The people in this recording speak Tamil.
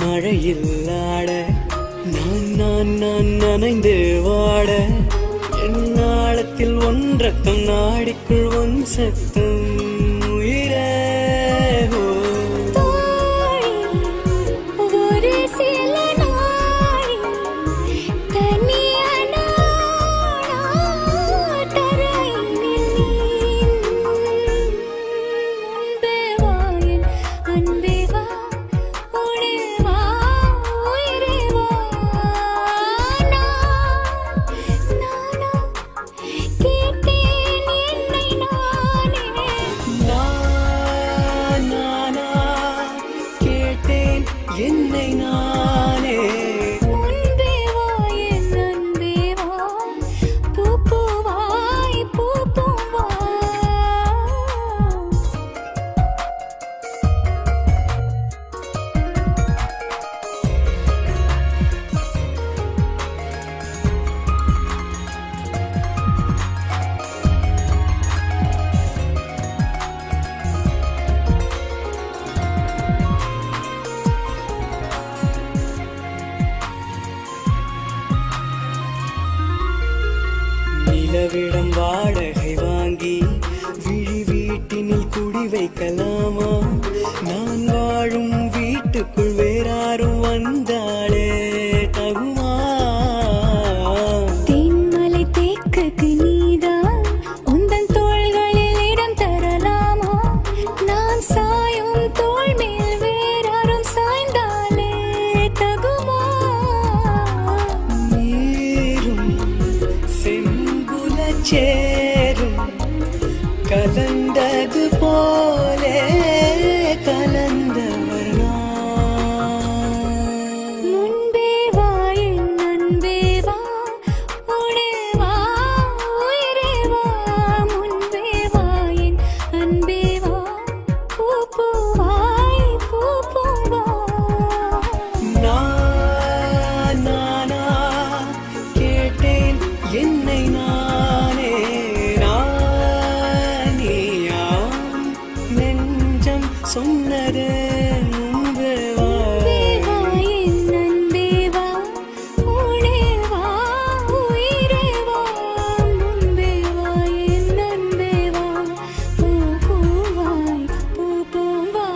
மழையில் நான் நனைந்து வாட என் நாளத்தில் ஒன்றக்கம் நாடிக்குள் ஒன் சத்தம் உயிரே என்னை நானே முன்பே வா என் அன்பே வா பூ பூவாய் பூ பூவா நிலவிடம் வாடகை வாங்கி விழி வீட்டினில் குடி வைக்கலாமா நான் வாழும் வீட்டுக்குள் வேறாரும் வந்தாளே தகுமா தென்மலை தேக்குக்கு நீதான் உந்தன் தோள்களில் இடம் தரலாமா நான் சாயும் தோள் மேல் வேறாரும் சாய்ந்தாலே தகுமா நீரும் சேரும் கலந்தது போலே கலந்தவர் முன்பே வா என் அன்பே வா உடே வா உயிரே வா முன்பே வா என் அன்பே வா பூ பூவாய் பூ பூவா நானா கேட்டேன் என்னை நானே நானியா நெஞ்சம் சொன்னது முன்பே வா என் அன்பே வா உடே வா உயிரே வா முன்பே வா என் அன்பே வா பூ பூவாய் பூ பூவா